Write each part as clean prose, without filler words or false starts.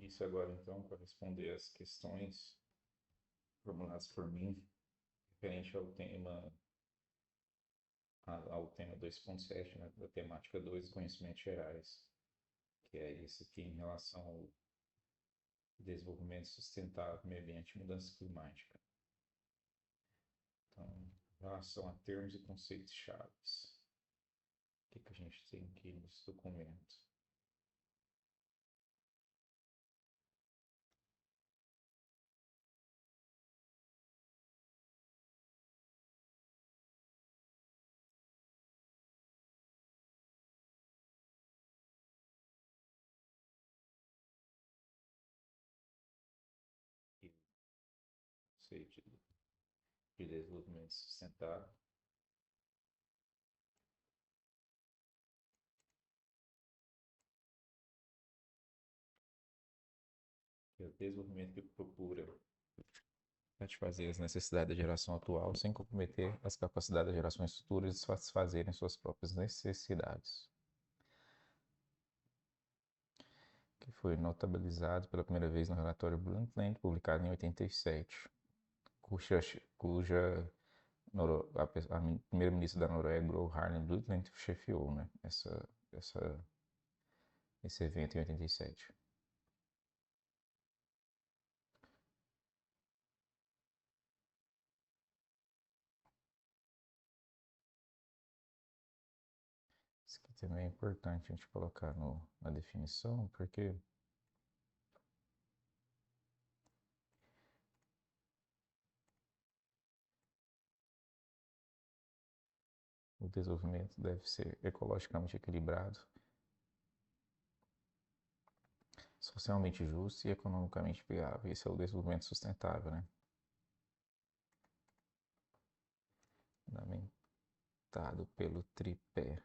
Isso agora, então, para responder as questões formuladas por mim, referente ao tema 2.7, né, da temática 2, conhecimentos gerais, que é esse aqui em relação ao desenvolvimento sustentável, meio ambiente e mudança climática. Então, em relação a termos e conceitos chaves, o que a gente tem aqui nesse documento? E o conceito de desenvolvimento sustentável. Que é o desenvolvimento que procura satisfazer as necessidades da geração atual sem comprometer as capacidades das gerações futuras de satisfazerem suas próprias necessidades, que foi notabilizado pela primeira vez no relatório Brundtland, publicado em 87, cuja a primeira-ministra da Noruega, Gro Harlem Brundtland, chefiou, né, esse evento em 87. Isso aqui também é importante a gente colocar na definição, porque o desenvolvimento deve ser ecologicamente equilibrado, socialmente justo e economicamente viável. Esse é o desenvolvimento sustentável, né? Fundamentado pelo tripé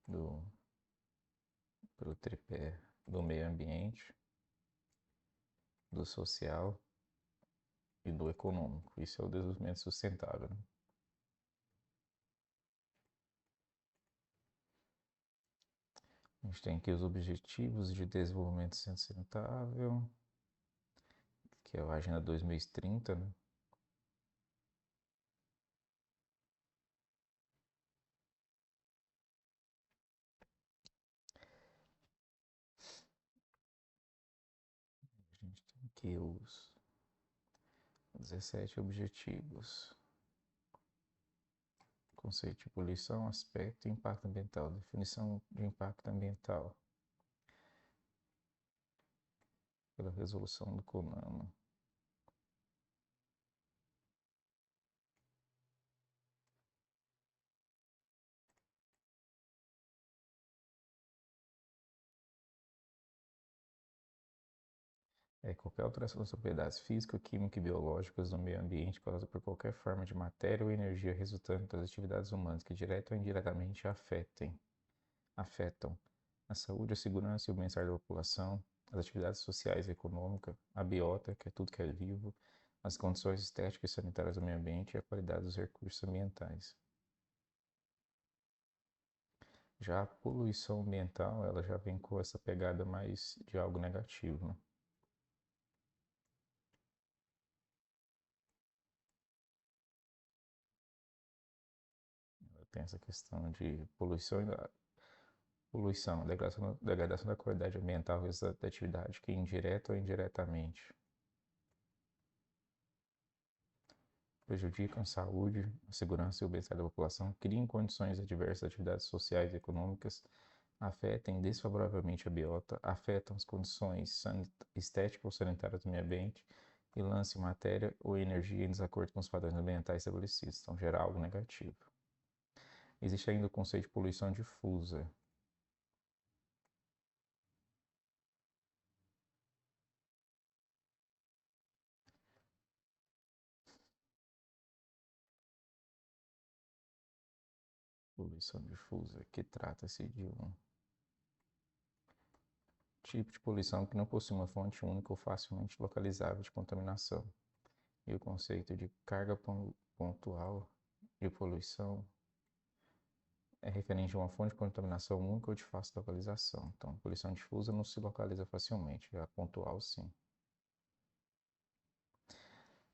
do, pelo tripé do meio ambiente, do social e do econômico. Isso é o desenvolvimento sustentável, né? A gente tem aqui os objetivos de desenvolvimento sustentável, que é a Agenda 2030, né? A gente tem aqui os 17 objetivos. Conceito de poluição, aspecto e impacto ambiental. Definição de impacto ambiental pela resolução do CONAMA. Qualquer alteração das propriedades física, química e biológicas do meio ambiente causada por qualquer forma de matéria ou energia resultante das atividades humanas que direta ou indiretamente afetam a saúde, a segurança e o bem-estar da população, as atividades sociais e econômicas, a biota, que é tudo que é vivo, as condições estéticas e sanitárias do meio ambiente e a qualidade dos recursos ambientais. Já a poluição ambiental, ela já vem com essa pegada mais de algo negativo, né? Ela tem essa questão de poluição, degradação da qualidade ambiental resultado da atividade que indireta ou indiretamente prejudicam a saúde, a segurança e o bem-estar da população, criam condições adversas às atividades sociais e econômicas, afetem desfavoravelmente a biota, afetam as condições estéticas ou sanitárias do meio ambiente e lancem matéria ou energia em desacordo com os padrões ambientais estabelecidos. Então, gera algo negativo. Existe ainda o conceito de poluição difusa. Poluição difusa, que trata-se de um tipo de poluição que não possui uma fonte única ou facilmente localizável de contaminação. E o conceito de carga pontual de poluição é referente a uma fonte de contaminação única ou de fácil localização. Então, poluição difusa não se localiza facilmente, a pontual sim.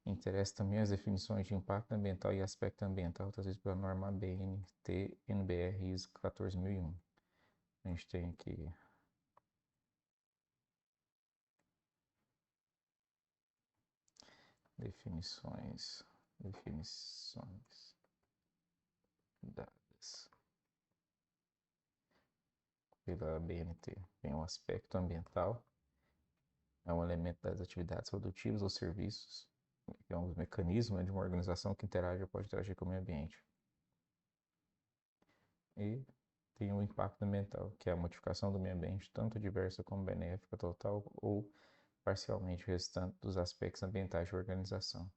Interessa também as definições de impacto ambiental e aspecto ambiental trazidas pela norma ABNT NBR ISO 14001. A gente tem aqui definições dadas pela ABNT. Tem o aspecto ambiental, é um elemento das atividades produtivas ou serviços, que é um mecanismo de uma organização que interage ou pode interagir com o meio ambiente. E tem o impacto ambiental, que é a modificação do meio ambiente, tanto diversa como benéfica, total ou parcialmente resultante dos aspectos ambientais de organização.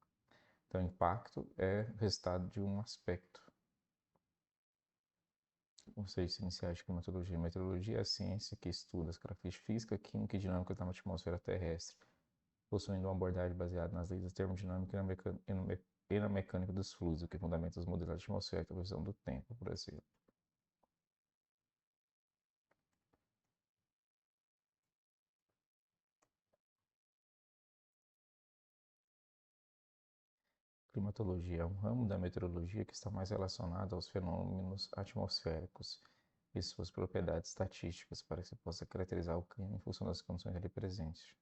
Então, impacto é resultado de um aspecto. Conceitos iniciais de climatologia. Meteorologia é a ciência que estuda as características físicas, químicas e dinâmicas da atmosfera terrestre, possuindo uma abordagem baseada nas leis da termodinâmica e na mecânica dos fluidos, o que fundamenta os modelos atmosféricos da previsão do tempo, por exemplo. Climatologia é um ramo da meteorologia que está mais relacionado aos fenômenos atmosféricos e suas propriedades estatísticas para que se possa caracterizar o clima em função das condições ali presentes.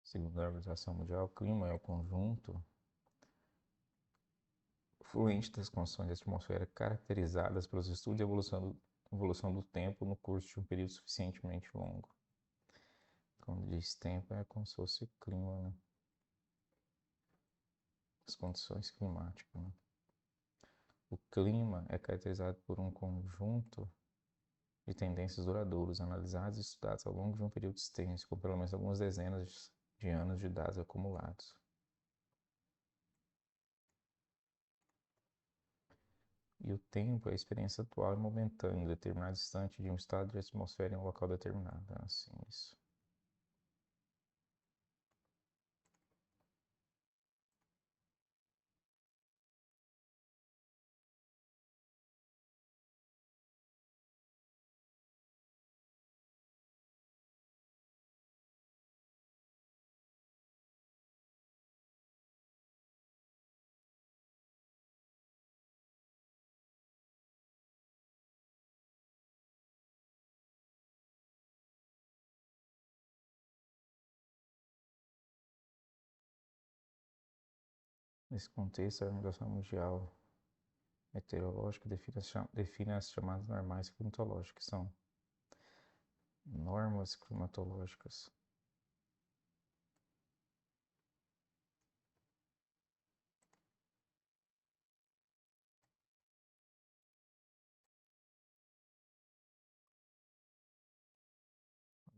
Segundo a Organização Mundial, o clima é o conjunto fluente das condições atmosféricas caracterizadas pelos estudos e evolução do tempo no curso de um período suficientemente longo. Quando diz tempo, é como se fosse clima, né? As condições climáticas. Né? O clima é caracterizado por um conjunto de tendências duradouras, analisadas e estudadas ao longo de um período extenso, com pelo menos algumas dezenas de anos de dados acumulados. E o tempo é a experiência atual e momentânea em determinado instante de um estado de atmosfera em um local determinado. Assim, isso. Nesse contexto, a Organização Mundial Meteorológica define as chamadas normais climatológicas, que são normas climatológicas.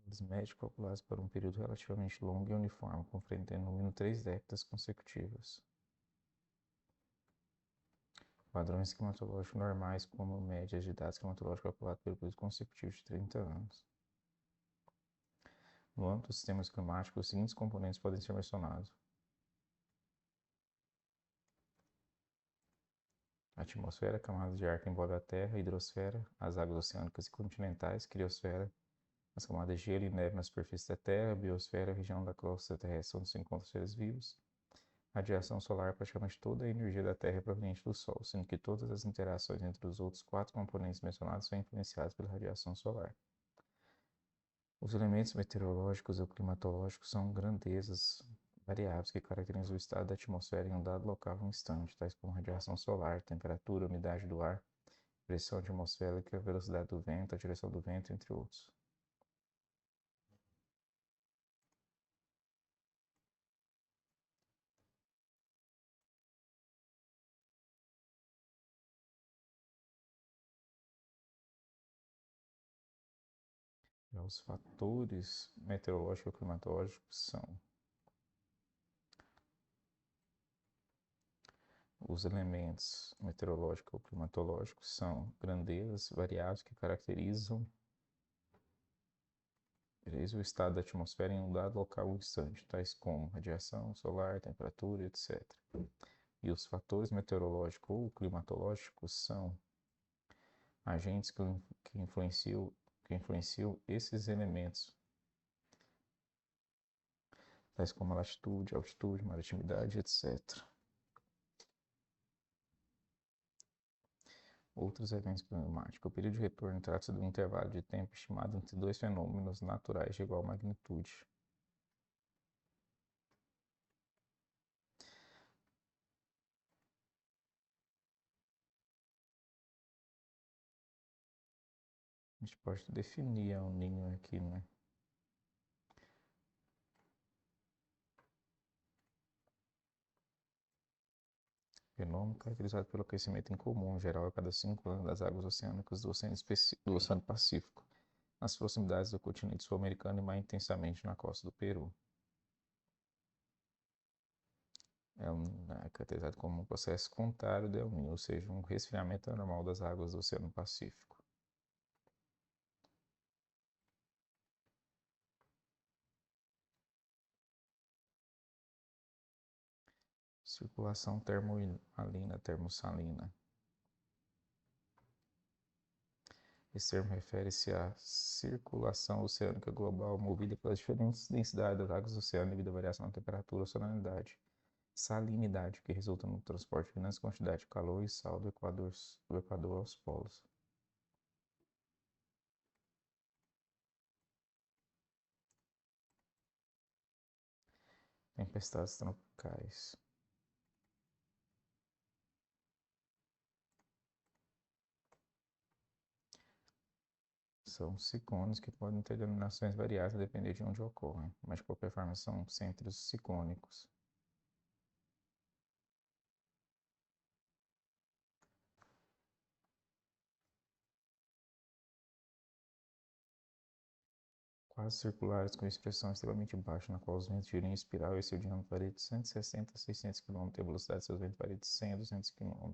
Os médios calculados por um período relativamente longo e uniforme, compreendendo no mínimo 3 décadas consecutivas. Padrões climatológicos normais, como médias de dados climatológicos calculados pelo período consecutivo de 30 anos. No âmbito dos sistemas climáticos, os seguintes componentes podem ser mencionados: atmosfera, camadas de ar que envolve a Terra, hidrosfera, as águas oceânicas e continentais, criosfera, as camadas de gelo e neve na superfície da Terra, biosfera, a região da crosta terrestre onde se encontram seres vivos, radiação solar, praticamente toda a energia da Terra é proveniente do Sol, sendo que todas as interações entre os outros 4 componentes mencionados são influenciadas pela radiação solar. Os elementos meteorológicos ou climatológicos são grandezas variáveis que caracterizam o estado da atmosfera em um dado local ou instante, tais como radiação solar, temperatura, umidade do ar, pressão atmosférica, velocidade do vento, a direção do vento, entre outros. Já os fatores meteorológicos e climatológicos são Os elementos meteorológicos ou climatológicos são grandezas variáveis que caracterizam o estado da atmosfera em um dado local ou instante, tais como radiação solar, temperatura, etc. E os fatores meteorológicos ou climatológicos são agentes que influenciam esses elementos, tais como a latitude, altitude, maritimidade, etc. Outros eventos climáticos. O período de retorno trata-se de um intervalo de tempo estimado entre dois fenômenos naturais de igual magnitude. A gente pode definir o Ninho aqui, né? Fenômeno caracterizado pelo aquecimento incomum, geral a cada 5 anos, das águas oceânicas do Oceano Pacífico, nas proximidades do continente sul-americano e mais intensamente na costa do Peru. É caracterizado como um processo contrário do El Niño, ou seja, um resfriamento anormal das águas do Oceano Pacífico. Circulação termoalina, termossalina. Esse termo refere-se à circulação oceânica global movida pelas diferentes densidades das águas do oceano devido à variação da temperatura ou salinidade, que resulta no transporte de grandes quantidades de calor e sal do Equador aos polos. Tempestades tropicais. São ciclones que podem ter denominações variadas a depender de onde ocorrem, mas de qualquer forma são centros ciclônicos. Quase circulares com expressão extremamente baixa, na qual os ventos giram em espiral e seu diâmetro varia de 160 a 600 km e a velocidade de seus ventos varia de 100 a 200 km.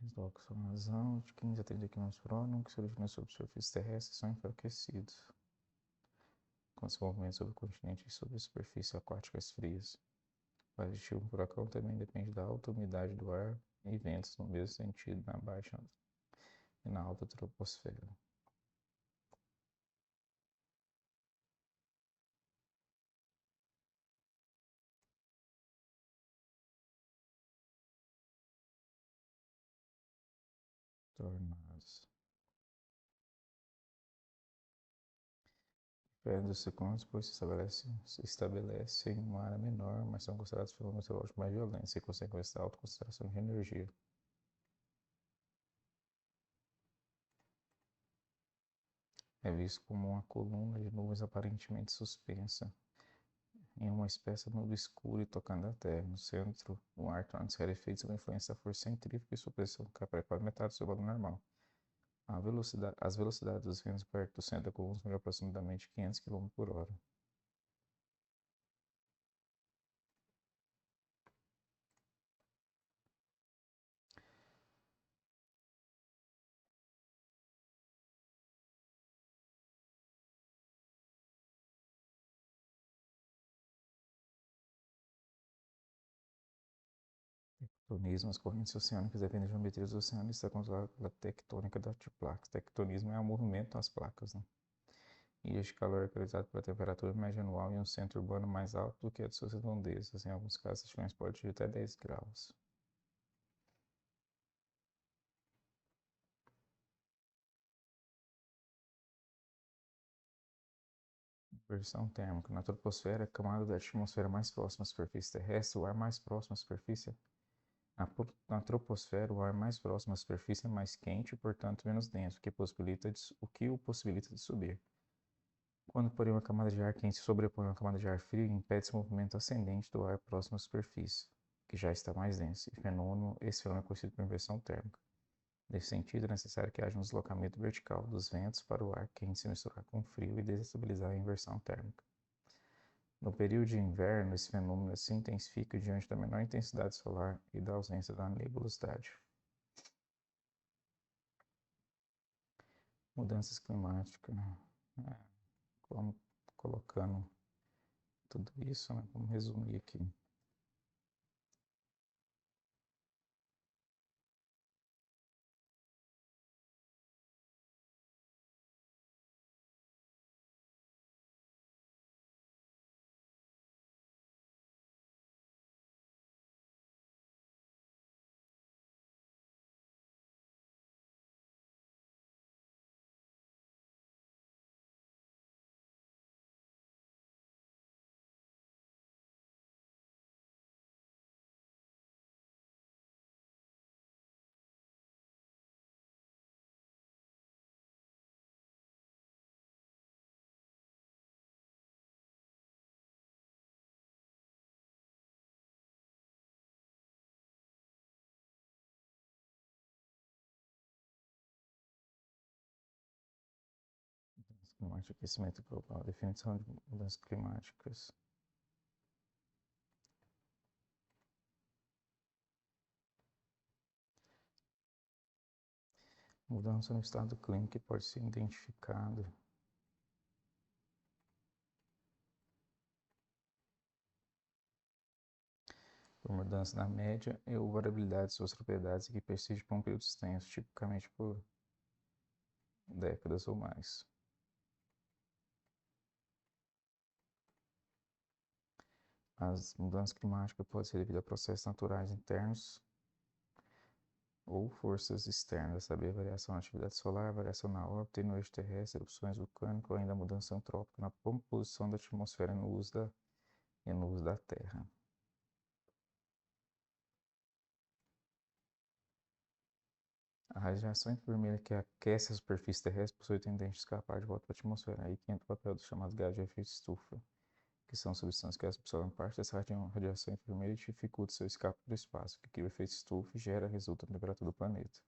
Deslocam sua razão de 15 a 30 km por hora, que se originam sobre superfícies terrestres são enfraquecidos, com seus movimentos sobre o continente e sobre superfícies aquáticas frias. O aditivo do furacão também depende da alta umidade do ar e ventos no mesmo sentido na baixa e na alta troposfera. Tornados. Diferente dos ciclones, pois se estabelece em uma área menor, mas são considerados fenômenos meteorológicos mais violentos e consequência da alta concentração de energia. É visto como uma coluna de nuvens aparentemente suspensa em uma espécie de nuvem escura e tocando a terra. No centro, o ar torna-se rarefeito sob a influência da força centrífuga e sua pressão cai para quase metade do seu valor normal. As velocidades dos ventos perto do centro da coluna são de aproximadamente 500 km por hora. Tectonismo. As correntes oceânicas dependem de geometria dos oceanos e está controlada pela tectônica das placas. Tectonismo é o movimento das placas, né? E este calor é caracterizado pela temperatura média anual em um centro urbano mais alto do que a de suas redondezas. Em alguns casos, as diferenças podem atingir até 10 graus. Inversão térmica. Na troposfera, a camada da atmosfera mais próxima à superfície terrestre, o ar mais próximo à superfície. Na troposfera, o ar mais próximo à superfície é mais quente e, portanto, menos denso, o que o possibilita de subir. Quando, porém, uma camada de ar quente se sobrepõe a uma camada de ar frio, impede-se o movimento ascendente do ar próximo à superfície, que já está mais denso. Esse fenômeno é conhecido por inversão térmica. Nesse sentido, é necessário que haja um deslocamento vertical dos ventos para o ar quente se misturar com o frio e desestabilizar a inversão térmica. No período de inverno, esse fenômeno se intensifica diante da menor intensidade solar e da ausência da nebulosidade. Mudanças climáticas. Vamos colocando tudo isso, né? Vamos resumir aqui. Climático, aquecimento global, definição de mudanças climáticas. Mudança no estado do clima que pode ser identificada por mudança na média ou variabilidade de suas propriedades que persiste por um período extenso, tipicamente por décadas ou mais. As mudanças climáticas podem ser devidas a processos naturais internos ou forças externas, a saber, a variação na atividade solar, a variação na órbita e no eixo terrestre, erupções vulcânicas ou ainda a mudança antrópica na composição da atmosfera no uso da Terra. A radiação infravermelha que aquece a superfície terrestre possui tendência a escapar de volta para a atmosfera. Aí que entra o papel dos chamados gases de efeito estufa, que são substâncias que absorvem parte dessa radiação infravermelha e dificultam seu escape para o espaço, que cria o efeito estufa e resulta na temperatura do planeta.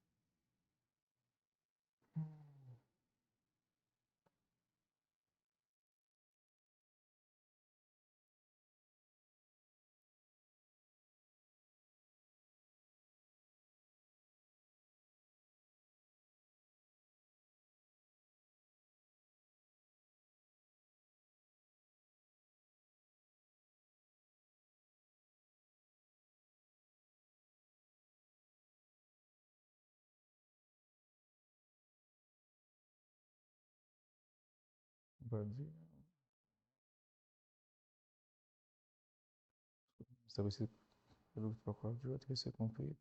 Estabelecido pelo protocolo de outro ser cumprido.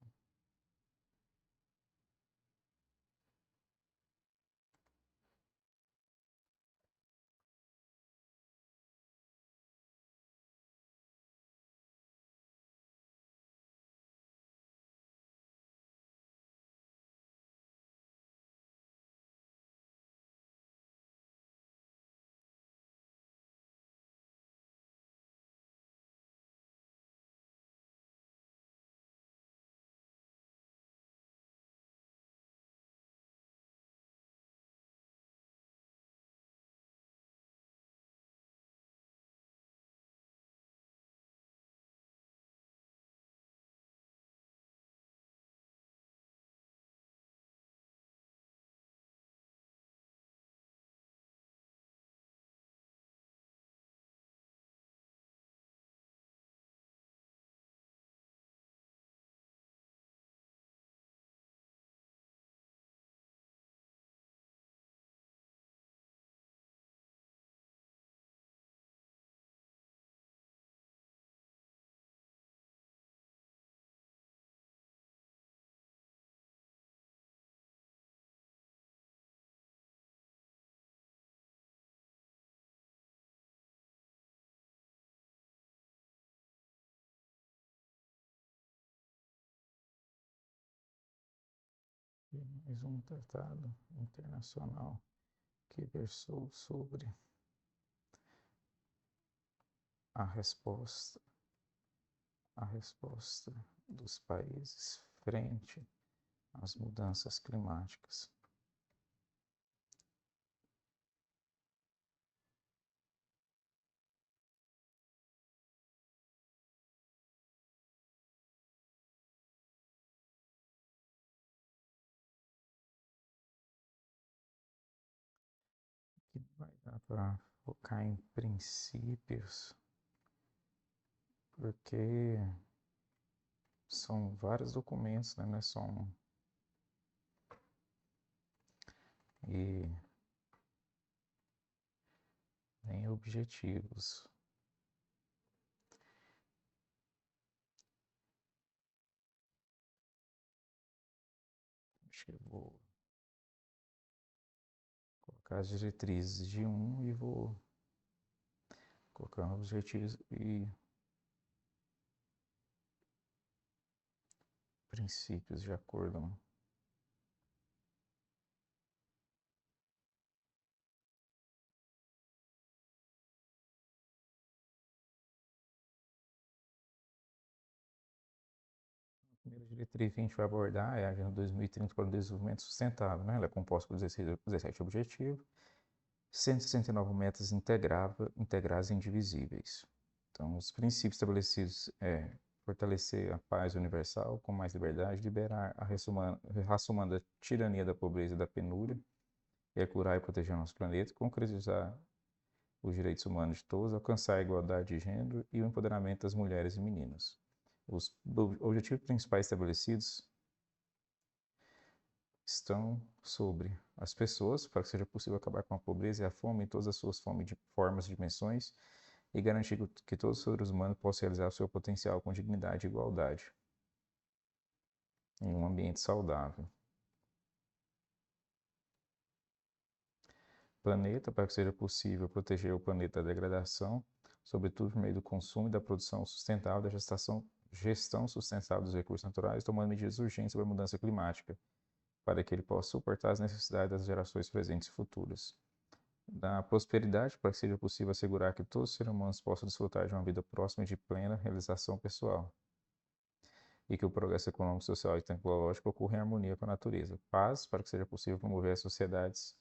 mais um tratado internacional que versou sobre a resposta, a resposta dos países frente às mudanças climáticas. Que vai dar para focar em princípios, porque são vários documentos, né? Não é só um. E nem objetivos. Acho que eu vou colocar as diretrizes de um e vou colocando objetivos e princípios de acordo. A primeira diretriz que a gente vai abordar é a Agenda 2030 para o Desenvolvimento Sustentável, né? Ela é composta por 17 objetivos, 169 metas integradas e indivisíveis. Então, os princípios estabelecidos é fortalecer a paz universal com mais liberdade, liberar a raça humana da tirania da pobreza e da penúria, curar e proteger nosso planeta, concretizar os direitos humanos de todos, alcançar a igualdade de gênero e o empoderamento das mulheres e meninas. Os objetivos principais estabelecidos estão sobre as pessoas, para que seja possível acabar com a pobreza e a fome em todas as suas formas e dimensões, e garantir que todos os seres humanos possam realizar o seu potencial com dignidade e igualdade em um ambiente saudável. Planeta, para que seja possível proteger o planeta da degradação, sobretudo por meio do consumo e da produção sustentável, da gestão sustentável dos recursos naturais, tomando medidas urgentes sobre a mudança climática, para que ele possa suportar as necessidades das gerações presentes e futuras. Da prosperidade, para que seja possível assegurar que todos os seres humanos possam desfrutar de uma vida próxima e de plena realização pessoal, e que o progresso econômico, social e tecnológico ocorra em harmonia com a natureza. Paz, para que seja possível promover as sociedades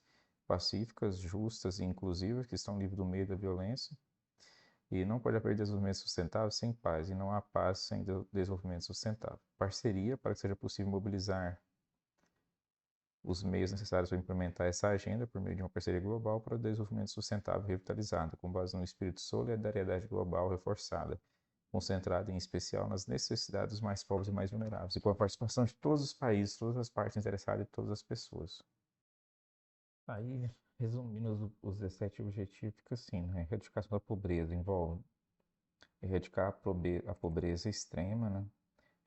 pacíficas, justas e inclusivas, que estão livres do medo da violência. E não pode haver desenvolvimento sustentável sem paz, e não há paz sem desenvolvimento sustentável. Parceria, para que seja possível mobilizar os meios necessários para implementar essa agenda por meio de uma parceria global para o desenvolvimento sustentável revitalizado, com base no espírito de solidariedade global reforçada, concentrada em especial nas necessidades dos mais pobres e mais vulneráveis, e com a participação de todos os países, todas as partes interessadas e todas as pessoas. Aí, resumindo os 17 objetivos, fica assim, né? Erradicação da pobreza envolve erradicar a pobreza extrema, né?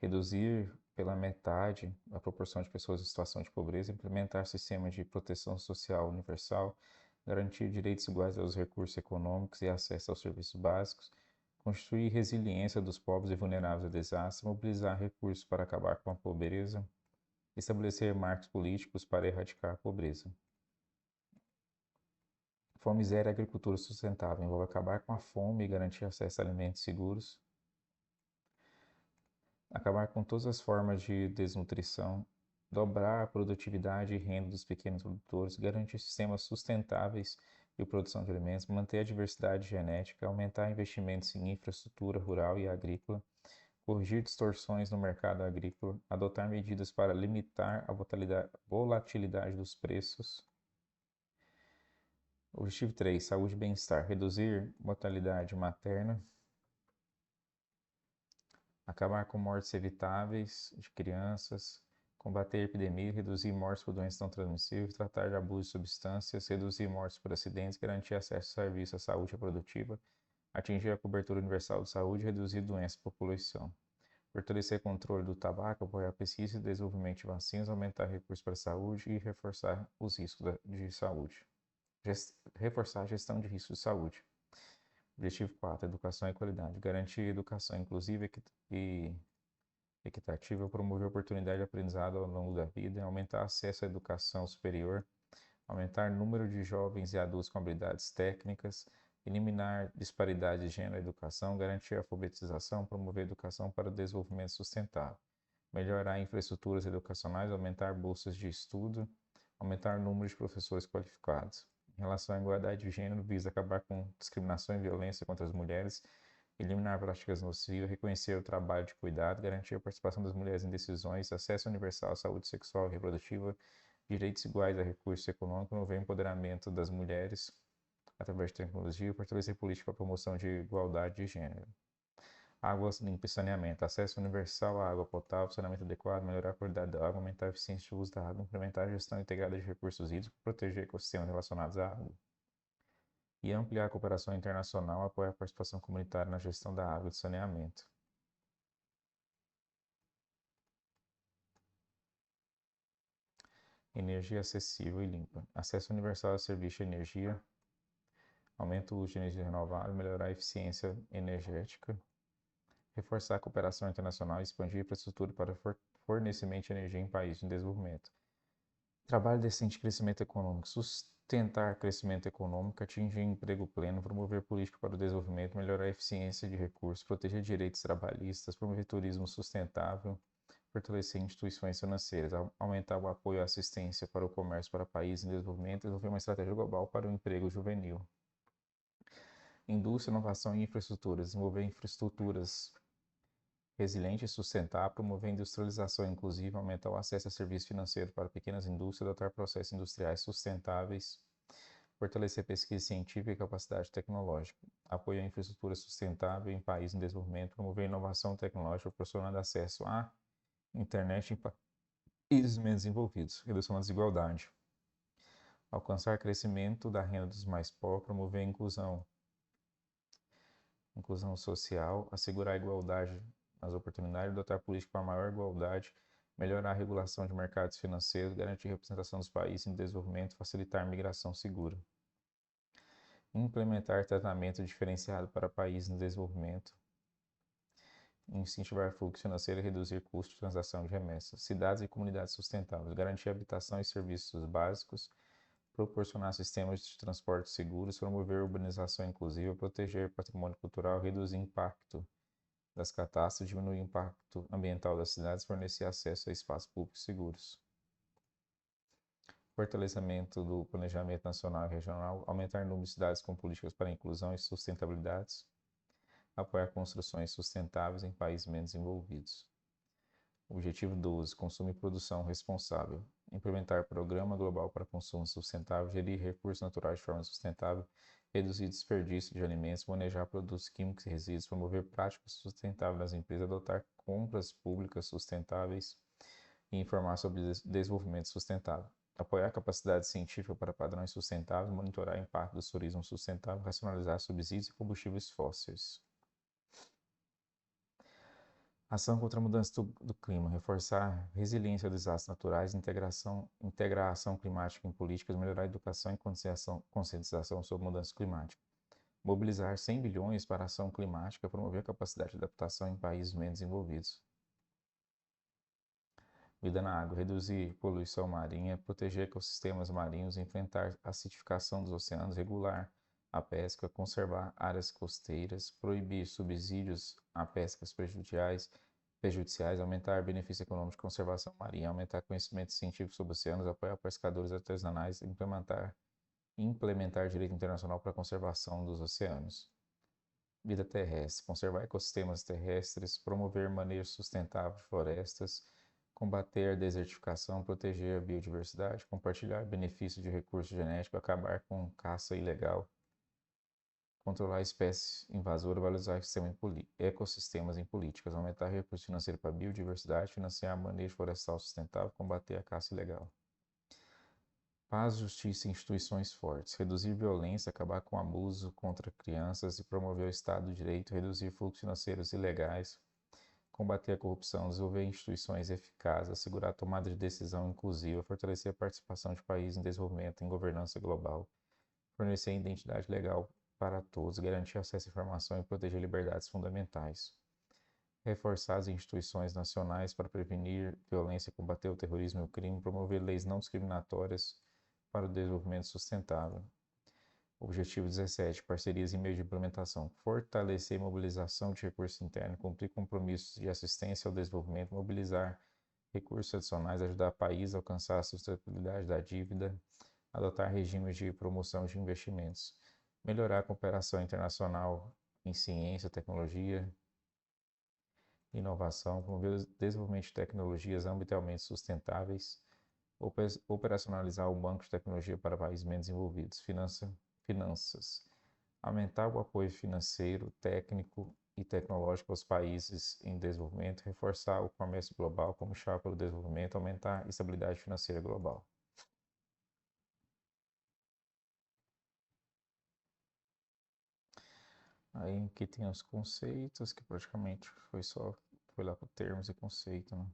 Reduzir pela metade a proporção de pessoas em situação de pobreza, implementar sistemas de proteção social universal, garantir direitos iguais aos recursos econômicos e acesso aos serviços básicos, construir resiliência dos pobres e vulneráveis a desastres, mobilizar recursos para acabar com a pobreza, estabelecer marcos políticos para erradicar a pobreza. Fome zero e agricultura sustentável envolve acabar com a fome e garantir acesso a alimentos seguros, acabar com todas as formas de desnutrição, dobrar a produtividade e renda dos pequenos produtores, garantir sistemas sustentáveis de produção de alimentos, manter a diversidade genética, aumentar investimentos em infraestrutura rural e agrícola, corrigir distorções no mercado agrícola, adotar medidas para limitar a volatilidade dos preços. Objetivo 3, saúde e bem-estar, reduzir mortalidade materna, acabar com mortes evitáveis de crianças, combater a epidemia, reduzir mortes por doenças não transmissíveis, tratar de abuso de substâncias, reduzir mortes por acidentes, garantir acesso a serviços à saúde reprodutiva, atingir a cobertura universal de saúde, reduzir doenças por poluição. Fortalecer o controle do tabaco, apoiar a pesquisa e desenvolvimento de vacinas, aumentar recursos para a saúde e reforçar os riscos de saúde. Reforçar a gestão de riscos de saúde. Objetivo 4, educação e qualidade. Garantir educação inclusiva e equitativa, promover oportunidade de aprendizado ao longo da vida, aumentar acesso à educação superior, aumentar o número de jovens e adultos com habilidades técnicas, eliminar disparidades de gênero na educação, garantir a alfabetização, promover educação para o desenvolvimento sustentável, melhorar infraestruturas educacionais, aumentar bolsas de estudo, aumentar o número de professores qualificados. Em relação à igualdade de gênero, visa acabar com discriminação e violência contra as mulheres, eliminar práticas nocivas, reconhecer o trabalho de cuidado, garantir a participação das mulheres em decisões, acesso universal à saúde sexual e reprodutiva, direitos iguais a recursos econômicos, promover o empoderamento das mulheres através de tecnologia e fortalecer políticas para a promoção de igualdade de gênero. Água limpa e saneamento, acesso universal à água potável, saneamento adequado, melhorar a qualidade da água, aumentar a eficiência do uso da água, implementar a gestão integrada de recursos hídricos, proteger ecossistemas relacionados à água. E ampliar a cooperação internacional, apoiar a participação comunitária na gestão da água e do saneamento. Energia acessível e limpa. Acesso universal ao serviço de energia, aumento o uso de energia renovável, melhorar a eficiência energética, reforçar a cooperação internacional e expandir a infraestrutura para fornecimento de energia em países em desenvolvimento. Trabalho decente e crescimento econômico. Sustentar crescimento econômico, atingir emprego pleno, promover política para o desenvolvimento, melhorar a eficiência de recursos, proteger direitos trabalhistas, promover turismo sustentável, fortalecer instituições financeiras, aumentar o apoio à assistência para o comércio para países em desenvolvimento e desenvolver uma estratégia global para o emprego juvenil. Indústria, inovação e infraestruturas. Desenvolver infraestruturas resilientes e sustentáveis, promover industrialização inclusiva, aumentar o acesso a serviços financeiros para pequenas indústrias, adotar processos industriais sustentáveis, fortalecer pesquisa científica e capacidade tecnológica, apoiar a infraestrutura sustentável em países em desenvolvimento, promover inovação tecnológica, proporcionando acesso à internet em países menos desenvolvidos, redução da desigualdade, alcançar crescimento da renda dos mais pobres, promover a inclusão social, assegurar a igualdade nas oportunidades, adotar políticas para maior igualdade, melhorar a regulação de mercados financeiros, garantir a representação dos países em desenvolvimento, facilitar a migração segura. Implementar tratamento diferenciado para países em desenvolvimento, incentivar fluxo financeiro e reduzir custos de transação de remessas. Cidades e comunidades sustentáveis, garantir habitação e serviços básicos, proporcionar sistemas de transporte seguros, promover urbanização inclusiva, proteger patrimônio cultural, reduzir impacto das catástrofes, diminuir o impacto ambiental das cidades, fornecer acesso a espaços públicos seguros. Fortalecimento do planejamento nacional e regional, aumentar o número de cidades com políticas para inclusão e sustentabilidade, apoiar construções sustentáveis em países menos desenvolvidos. Objetivo 12. Consumo e produção responsável. Implementar programa global para consumo sustentável, gerir recursos naturais de forma sustentável, reduzir desperdício de alimentos, manejar produtos químicos e resíduos, promover práticas sustentáveis nas empresas, adotar compras públicas sustentáveis e informar sobre desenvolvimento sustentável. Apoiar a capacidade científica para padrões sustentáveis, monitorar o impacto do turismo sustentável, racionalizar subsídios e combustíveis fósseis. Ação contra a mudança do clima, reforçar a resiliência dos desastres naturais, integrar a ação climática em políticas, melhorar a educação e conscientização sobre mudança climática. Mobilizar 100 bilhões para a ação climática, promover a capacidade de adaptação em países menos desenvolvidos. Vida na água, reduzir poluição marinha, proteger ecossistemas marinhos, enfrentar a acidificação dos oceanos, regular a pesca, conservar áreas costeiras, proibir subsídios a pescas prejudiciais, aumentar benefício econômico de conservação marinha, aumentar conhecimento científico sobre oceanos, apoiar pescadores artesanais, implementar direito internacional para a conservação dos oceanos. Vida terrestre, conservar ecossistemas terrestres, promover manejo sustentável de florestas, combater a desertificação, proteger a biodiversidade, compartilhar benefícios de recursos genéticos, acabar com caça ilegal, controlar espécies invasoras, valorizar ecossistemas em políticas, aumentar recursos financeiros para a biodiversidade, financiar manejo florestal sustentável, combater a caça ilegal. Paz, justiça e instituições fortes, reduzir violência, acabar com abuso contra crianças e promover o Estado de Direito, reduzir fluxos financeiros ilegais, combater a corrupção, desenvolver instituições eficazes, assegurar a tomada de decisão inclusiva, fortalecer a participação de países em desenvolvimento em governança global, fornecer identidade legal para todos, garantir acesso à informação e proteger liberdades fundamentais. reforçar as instituições nacionais para prevenir violência, combater o terrorismo e o crime, promover leis não discriminatórias para o desenvolvimento sustentável. Objetivo 17. Parcerias em meio de implementação. Fortalecer a mobilização de recursos internos, cumprir compromissos de assistência ao desenvolvimento, mobilizar recursos adicionais, ajudar o país a alcançar a sustentabilidade da dívida, adotar regimes de promoção de investimentos, melhorar a cooperação internacional em ciência, tecnologia, inovação, promover o desenvolvimento de tecnologias ambientalmente sustentáveis, operacionalizar o banco de tecnologia para países menos desenvolvidos, finanças, aumentar o apoio financeiro, técnico e tecnológico aos países em desenvolvimento, reforçar o comércio global como chave para o desenvolvimento, aumentar a estabilidade financeira global. Aí aqui tem os conceitos, que praticamente foi lá para termos e conceito, né?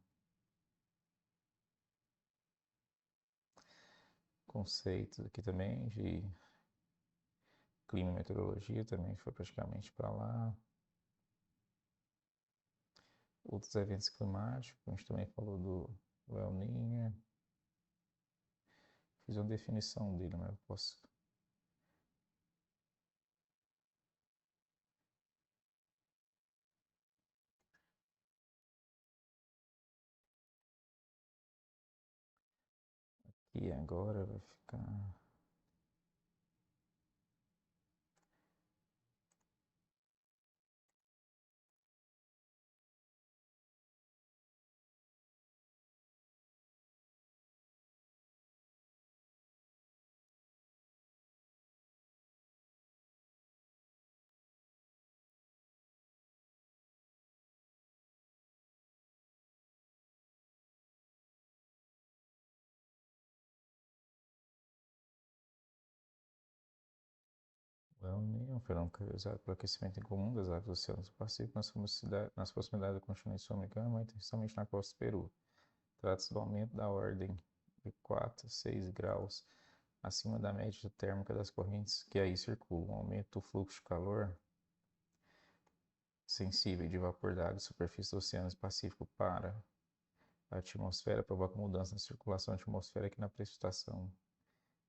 Conceitos aqui também de clima e meteorologia também foi praticamente para lá. Outros eventos climáticos, a gente também falou do El Niño. Fiz uma definição dele, mas eu posso. E agora vai ficar. O El Niño é um fenômeno caracterizado pelo aquecimento incomum das águas do Oceano Pacífico nas proximidades do continente sul-americano, mas intensamente na costa do Peru. Trata-se do aumento da ordem de 4 a 6 graus acima da média térmica das correntes que aí circulam. O aumento do fluxo de calor sensível de vapor d'água da superfície do Oceano Pacífico para a atmosfera provoca mudança na circulação atmosférica e na precipitação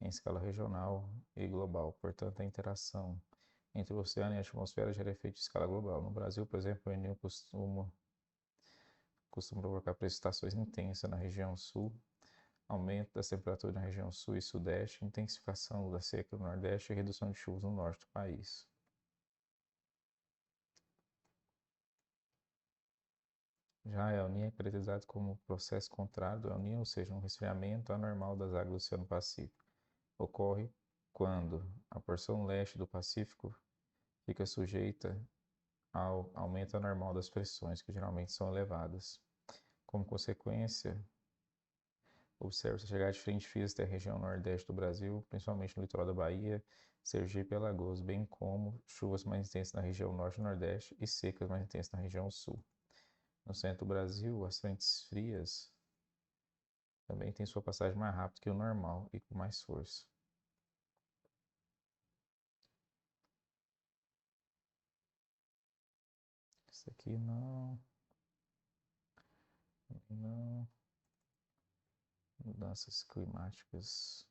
em escala regional e global. Portanto, a interação entre o oceano e a atmosfera gera efeito de escala global. No Brasil, por exemplo, o El Niño costuma provocar precipitações intensas na região sul, aumento das temperaturas na região sul e sudeste, intensificação da seca no nordeste e redução de chuvas no norte do país. Já a El Niño é caracterizado como processo contrário do El Niño, ou seja, um resfriamento anormal das águas do Oceano Pacífico. Ocorre quando a porção leste do Pacífico fica sujeita ao aumento anormal das pressões, que geralmente são elevadas. Como consequência, observa-se a chegada de frente fria até a região nordeste do Brasil, principalmente no litoral da Bahia, Sergipe e Alagoas, bem como chuvas mais intensas na região norte e nordeste e secas mais intensas na região sul. No centro do Brasil, as frentes frias também têm sua passagem mais rápida que o normal e com mais força. Isso aqui não. Não. Mudanças climáticas.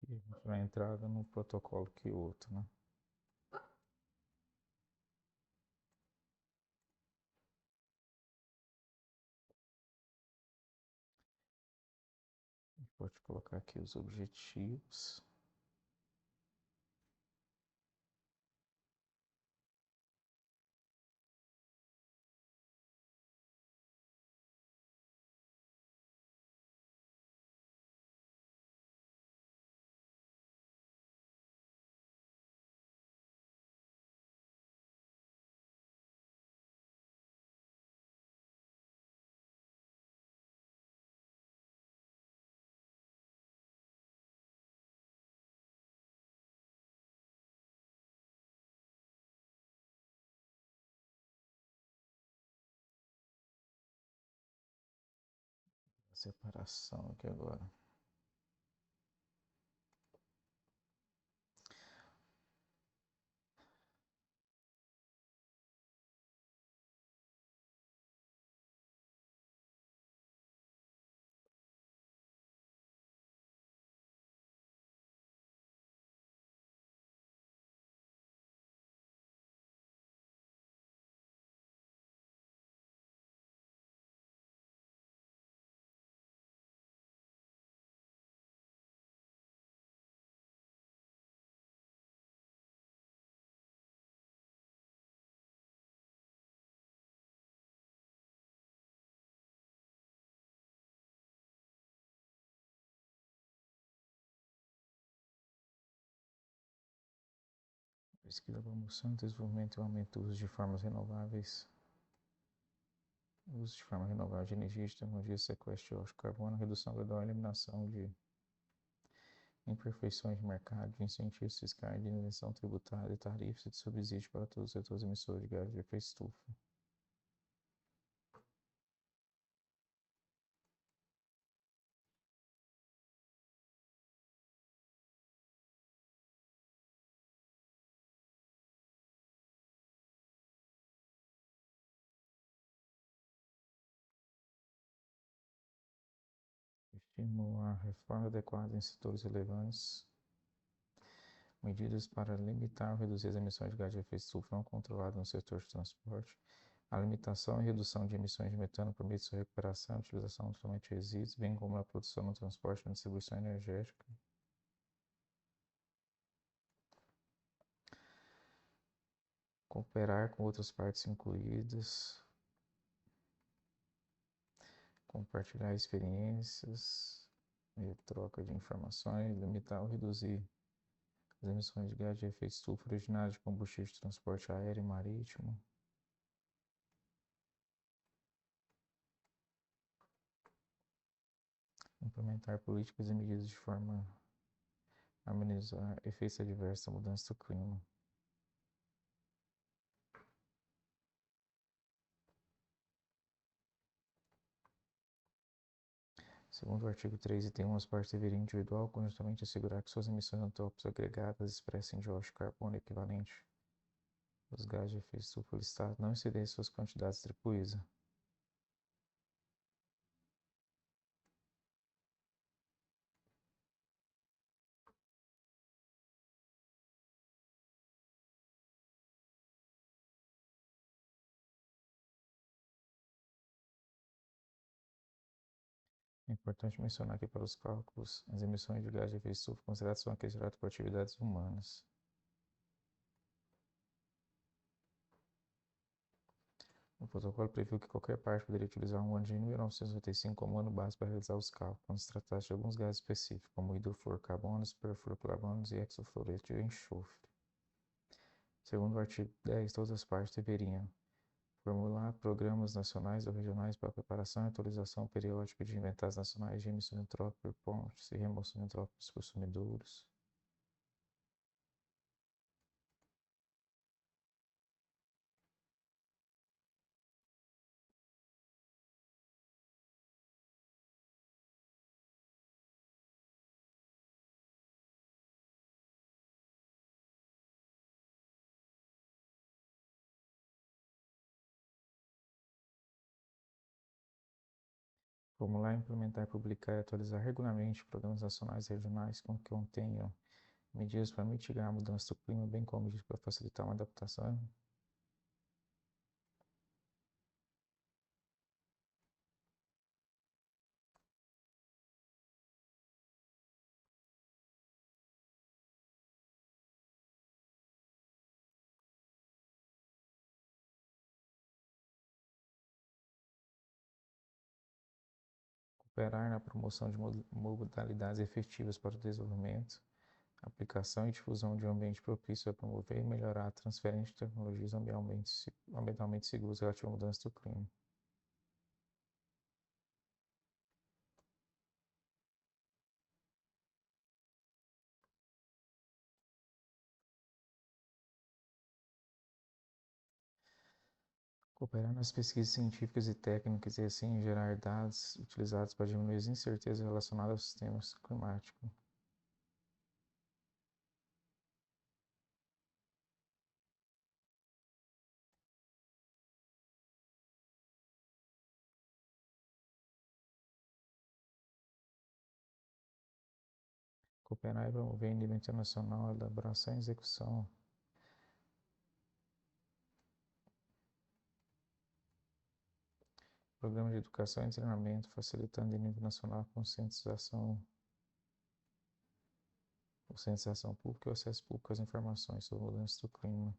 Aqui a gente vai entrar no protocolo Kyoto, né? A gente pode colocar aqui os objetivos. separação aqui agora. Pesquisa, promoção, desenvolvimento e aumento do uso de formas renováveis. Uso de forma renovável de energia, de tecnologia, sequestro de óxido de carbono, redução gradual e eliminação de imperfeições de mercado, de incentivos fiscais, de isenção tributária, de tarifas e de subsídios para todos os setores emissores de gás de efeito estufa. Estimular a reforma adequada em setores relevantes. Medidas para limitar ou reduzir as emissões de gás de efeito estufa não controlado no setor de transporte. A limitação e redução de emissões de metano por meio de sua recuperação e utilização totalmente de resíduos, bem como na produção, no transporte e na distribuição energética. Cooperar com outras partes incluídas. Compartilhar experiências e troca de informações, limitar ou reduzir as emissões de gás de efeito estufa originárias de combustível de transporte aéreo e marítimo. Implementar políticas e medidas de forma a amenizar efeitos adversos da mudança do clima. Segundo o artigo 3, item 1, as partes deveriam individual conjuntamente assegurar que suas emissões antrópicas agregadas expressem dióxido de carbono equivalente aos gases de efeito estufa listados, não excederem suas quantidades atribuídas. É importante mencionar que para os cálculos, as emissões de gás de efeito estufa consideradas são aqueles gerados por atividades humanas. O protocolo previu que qualquer parte poderia utilizar um ano de 1995 como ano base para realizar os cálculos, quando se tratasse de alguns gases específicos, como hidrofluorcarbonos, perfluorocarbonos e hexafluoreto de enxofre. Segundo o artigo 10, todas as partes deveriam formular programas nacionais ou regionais para preparação e atualização periódica de inventários nacionais de emissão entrópica por pontes e remoção entrópica dos consumidores. Formular, implementar, publicar e atualizar regularmente programas nacionais e regionais que contenham medidas para mitigar a mudança do clima, bem como medidas para facilitar uma adaptação. Cooperar na promoção de modalidades efetivas para o desenvolvimento, aplicação e difusão de um ambiente propício a promover e melhorar a transferência de tecnologias ambientalmente seguras relativas à mudança do clima. Cooperar nas pesquisas científicas e técnicas e assim gerar dados utilizados para diminuir as incertezas relacionadas ao sistema climático. Cooperar e promover em nível internacional a elaboração e execução. Programa de educação e treinamento, facilitando em nível nacional a conscientização pública e o acesso público às informações sobre mudanças do clima.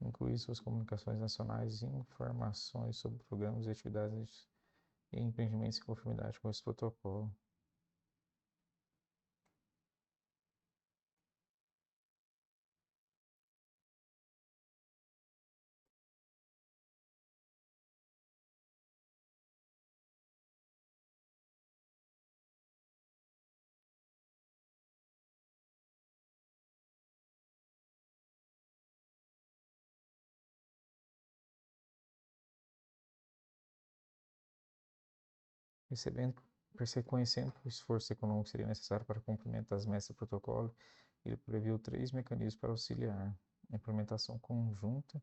Incluir suas comunicações nacionais e informações sobre programas e atividades e empreendimentos em conformidade com esse protocolo. Reconhecendo que o esforço econômico seria necessário para o cumprimento das metas do protocolo, ele previu 3 mecanismos para auxiliar: a implementação conjunta,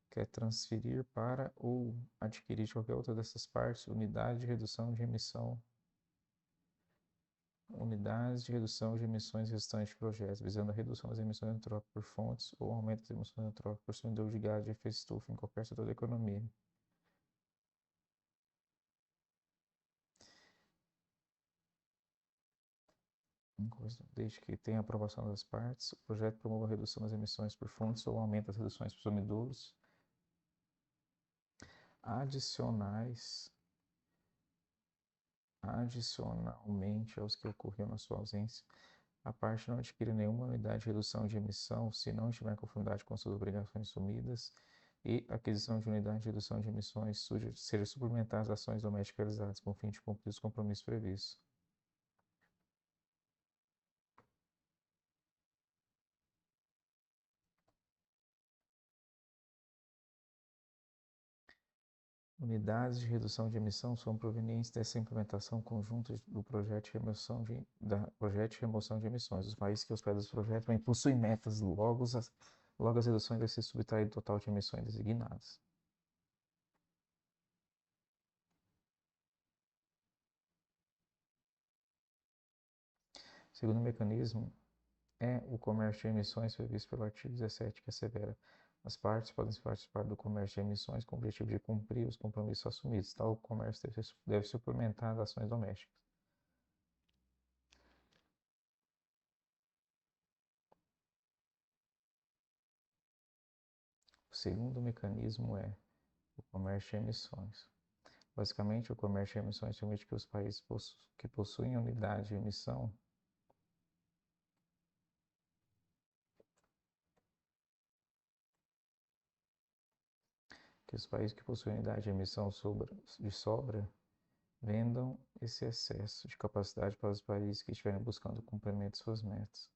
que é transferir para ou adquirir de qualquer outra dessas partes unidades de redução de emissões restantes de projetos, visando a redução das emissões antrópicas por fontes ou aumento das emissões antrópicas por emissor de gás de efeito estufa em qualquer setor da economia. Desde que tenha aprovação das partes, o projeto promova a redução das emissões por fontes ou aumenta as reduções por sumidouro adicionalmente aos que ocorreram na sua ausência. A parte não adquire nenhuma unidade de redução de emissão se não estiver em conformidade com suas obrigações assumidas, e a aquisição de unidade de redução de emissões seja suplementar as ações domésticas realizadas com o fim de cumprir os compromissos previstos. Unidades de redução de emissão são provenientes dessa implementação conjunta do projeto de remoção de emissões. Os países que hospedam os projetos também possuem metas, logo as reduções devem ser subtraídas do total de emissões designadas. O segundo mecanismo é o comércio de emissões previsto pelo artigo 17, que assevera: as partes podem participar do comércio de emissões com o objetivo de cumprir os compromissos assumidos. Tal comércio deve suplementar as ações domésticas. O segundo mecanismo é o comércio de emissões. Basicamente, o comércio de emissões permite que os países que possuem unidade de emissão de sobra vendam esse excesso de capacidade para os países que estiverem buscando o cumprimento de suas metas.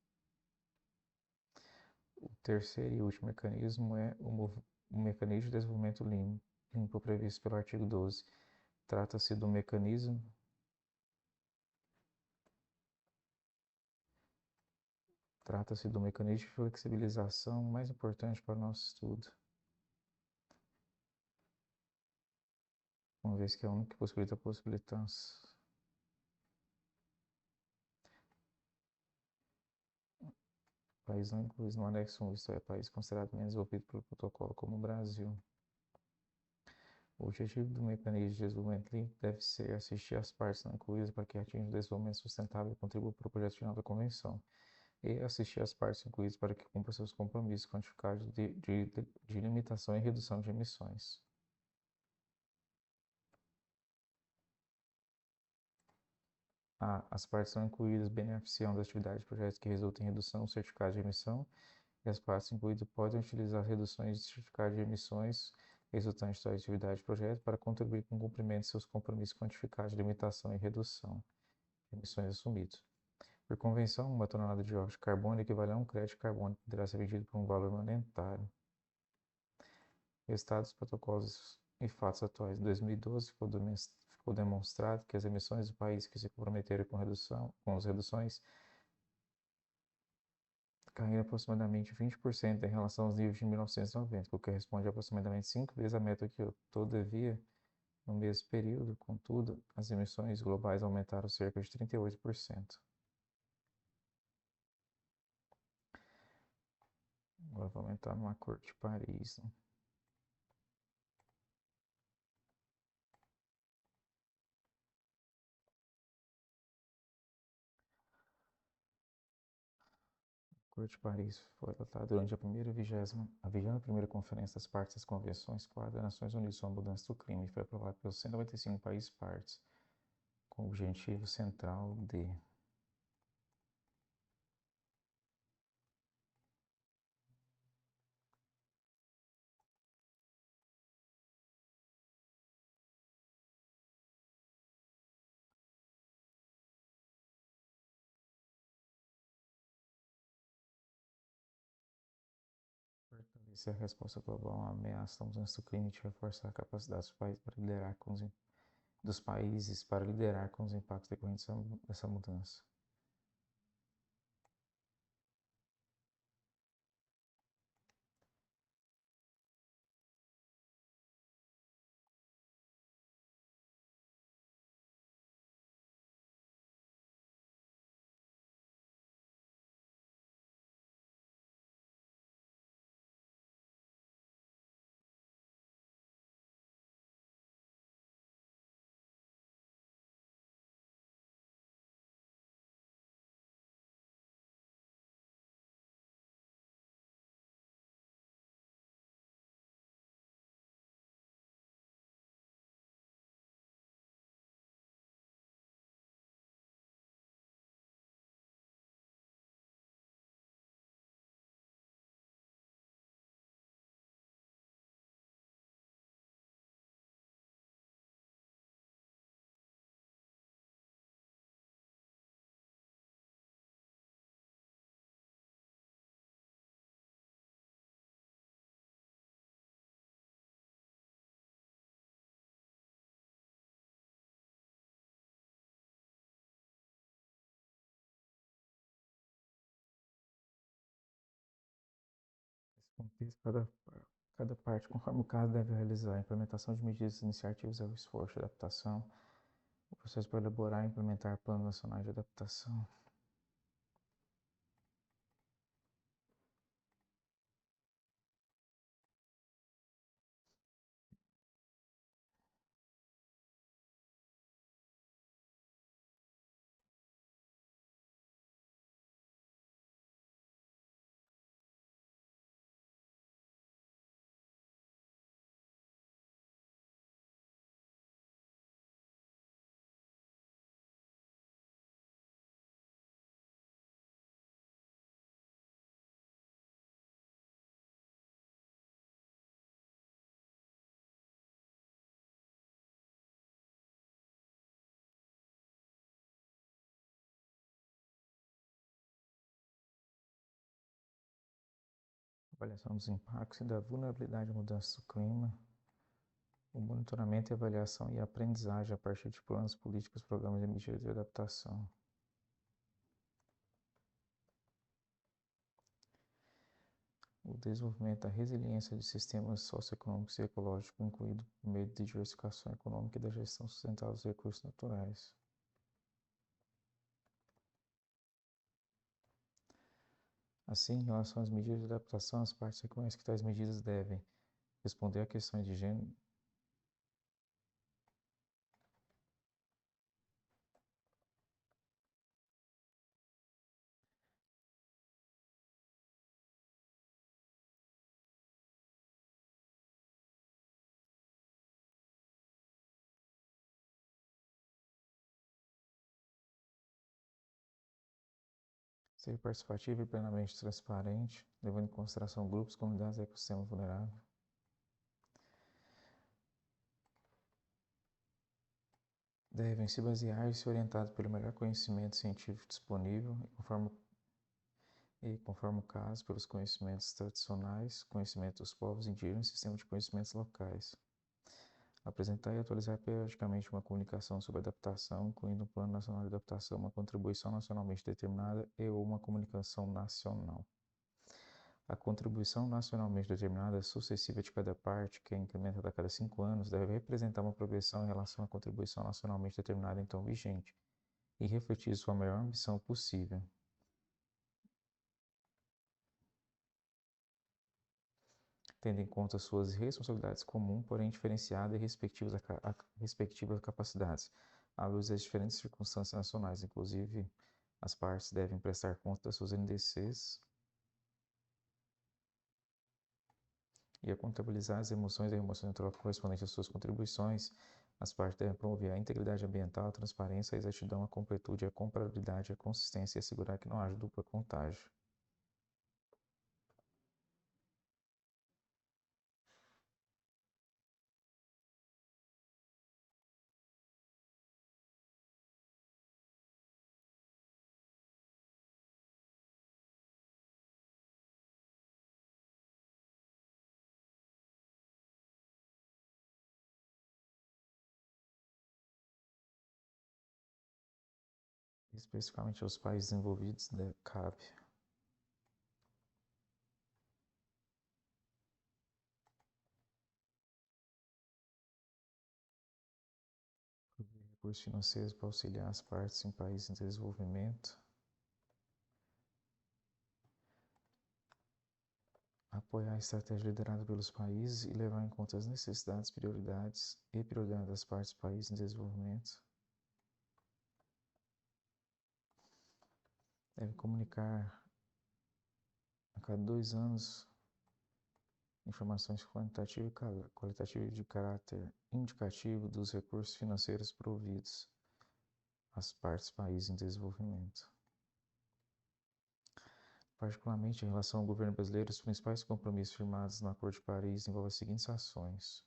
O terceiro e último mecanismo é o mecanismo de desenvolvimento limpo previsto pelo artigo 12. Trata-se do mecanismo de flexibilização mais importante para o nosso estudo, uma vez que é o único que possibilita país não incluído no anexo 1, isto é, país considerado menos desenvolvido pelo protocolo, como o Brasil. O objetivo do mecanismo de desenvolvimento limpo deve ser assistir as partes não incluídas para que atinjam o desenvolvimento sustentável e contribuam para o projeto final da Convenção, e assistir as partes incluídas para que cumpram seus compromissos quantificados de limitação e redução de emissões. As partes não incluídas beneficiam das atividades de projetos que resultem em redução do certificado de emissão, e as partes incluídas podem utilizar as reduções de certificado de emissões resultantes da atividade de projeto para contribuir com o cumprimento de seus compromissos quantificados de limitação e redução de emissões assumidos. Por convenção, 1 tonelada de dióxido de carbono equivale a 1 crédito de carbono que poderá ser vendido por um valor monetário. Resultados, protocolos e fatos atuais. Em 2012, ficou demonstrado que as emissões do país que se comprometeram com as reduções caíram aproximadamente 20% em relação aos níveis de 1990, o que corresponde a aproximadamente 5 vezes a meta que todavia, no mesmo período, contudo, as emissões globais aumentaram cerca de 38%. Agora vou aumentar no Acordo de Paris, né? O Acordo de Paris foi adotado durante a 21ª Conferência das Partes das Convenções Quadro das Nações Unidas sobre a Mudança do Clima e foi aprovado pelos 195 países partes, com o objetivo central de fortalecer a resposta global à ameaça da mudança do clima e reforçar a capacidade dos países para liderar com os impactos decorrentes dessa mudança. Nesse contexto, cada parte, conforme o caso, deve realizar a implementação de medidas iniciativas ao esforço de adaptação, o processo para elaborar e implementar planos nacionais de adaptação. Avaliação dos impactos e da vulnerabilidade à mudança do clima, o monitoramento, avaliação e aprendizagem a partir de planos, políticas, programas e medidas de adaptação. O desenvolvimento da resiliência de sistemas socioeconômicos e ecológicos, incluído por meio de diversificação econômica e da gestão sustentável dos recursos naturais. Assim, em relação às medidas de adaptação, as partes reconhecem que tais medidas devem responder a questões de gênero, ser participativo e plenamente transparente, levando em consideração grupos, comunidades e ecossistemas vulneráveis. Devem se basear e ser orientados pelo melhor conhecimento científico disponível E, conforme o caso, pelos conhecimentos tradicionais, conhecimento dos povos indígenas e sistema de conhecimentos locais. Apresentar e atualizar periodicamente uma comunicação sobre adaptação, incluindo um plano nacional de adaptação, uma contribuição nacionalmente determinada e ou uma comunicação nacional. A contribuição nacionalmente determinada sucessiva de cada parte, que é incrementada a cada 5 anos, deve representar uma progressão em relação à contribuição nacionalmente determinada então vigente e refletir sua maior ambição possível. Tendo em conta suas responsabilidades comuns, porém diferenciadas e respectivas capacidades, à luz das diferentes circunstâncias nacionais. Inclusive, as partes devem prestar conta das suas NDCs e a contabilizar as emoções e remoções antrópicas correspondentes às suas contribuições. As partes devem promover a integridade ambiental, a transparência, a exatidão, a completude, a comparabilidade, a consistência e assegurar que não haja dupla contágio. Especificamente aos países envolvidos, cabe recursos financeiros para auxiliar as partes em países em desenvolvimento, apoiar a estratégia liderada pelos países e levar em conta as necessidades, prioridades das partes do país em desenvolvimento. Deve comunicar a cada 2 anos informações qualitativas de caráter indicativo dos recursos financeiros providos às partes do país em desenvolvimento. Particularmente em relação ao governo brasileiro, os principais compromissos firmados no Acordo de Paris envolvem as seguintes ações.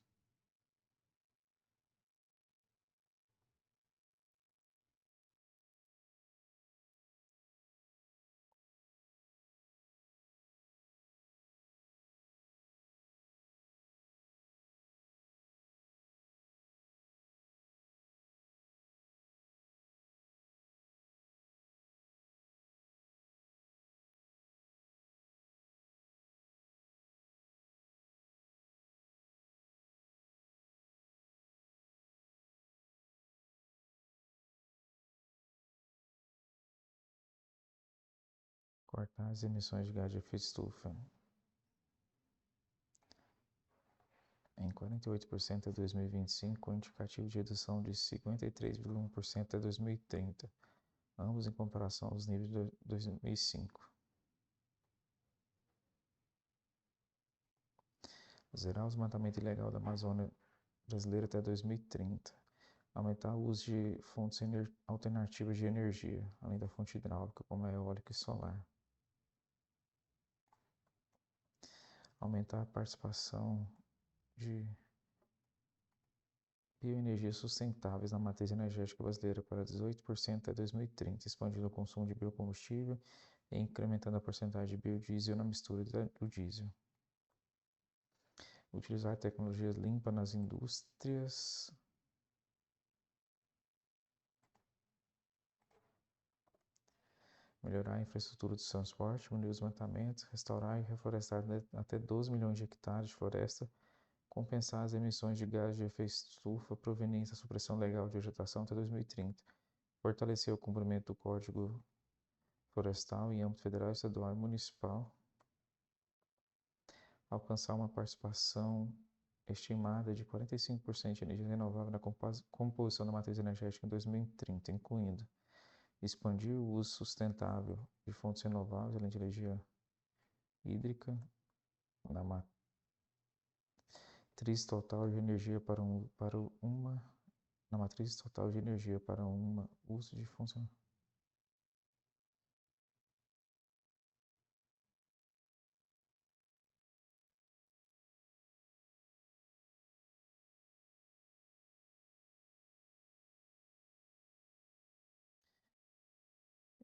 Cortar as emissões de gás de efeito estufa em 48% até 2025, com indicativo de redução de 53,1% até 2030, ambos em comparação aos níveis de 2005. Zerar o desmatamento ilegal da Amazônia brasileira até 2030. Aumentar o uso de fontes alternativas de energia, além da fonte hidráulica, como a eólica e solar. Aumentar a participação de bioenergias sustentáveis na matriz energética brasileira para 18% até 2030, expandindo o consumo de biocombustível e incrementando a porcentagem de biodiesel na mistura do diesel. Utilizar tecnologias limpas nas indústrias. Melhorar a infraestrutura de transporte, diminuir o desmatamento, restaurar e reflorestar até 12 milhões de hectares de floresta, compensar as emissões de gás de efeito estufa provenientes da supressão legal de vegetação até 2030, fortalecer o cumprimento do Código Florestal em âmbito federal, estadual e municipal, alcançar uma participação estimada de 45% de energia renovável na composição da matriz energética em 2030, incluindo expandir o uso sustentável de fontes renováveis, além de energia hídrica, na matriz total de energia na matriz total de energia para uso de fontes renováveis.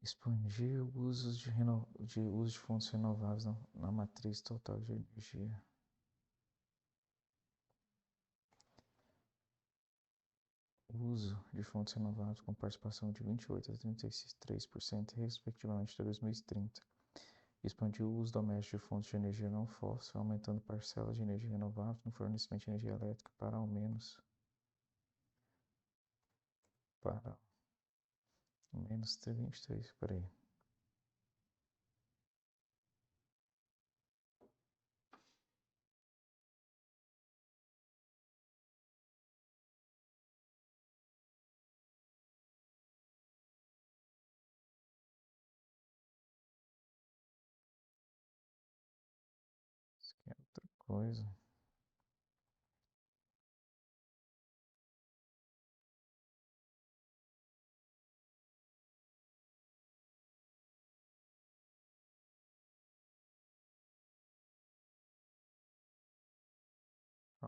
Expandir o uso uso de fontes renováveis na matriz total de energia. Uso de fontes renováveis com participação de 28% a 33%, respectivamente, até 2030. Expandir o uso doméstico de fontes de energia não fóssil, aumentando parcelas de energia renovável no fornecimento de energia elétrica para ao menos 23, peraí. Isso aqui é outra coisa.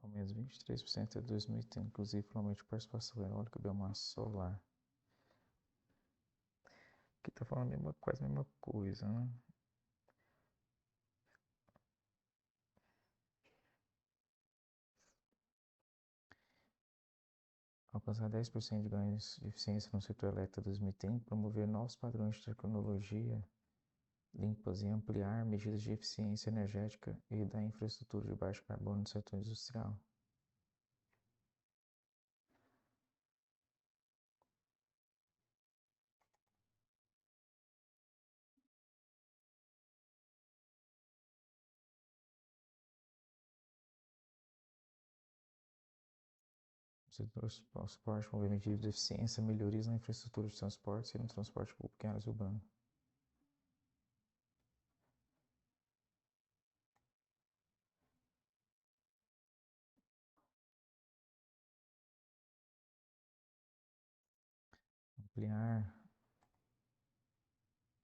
Ao menos 23% até 2030, inclusive provavelmente participação eólica, biomassa solar. Aqui tá falando a mesma coisa, né? Alcançar 10% de ganhos de eficiência no setor elétrico até 2030, promover novos padrões de tecnologia limpas e ampliar medidas de eficiência energética e da infraestrutura de baixo carbono no setor industrial. Setor transporte, promover medidas de eficiência, melhorias na infraestrutura de transporte e no transporte público em áreas urbanas. Ampliar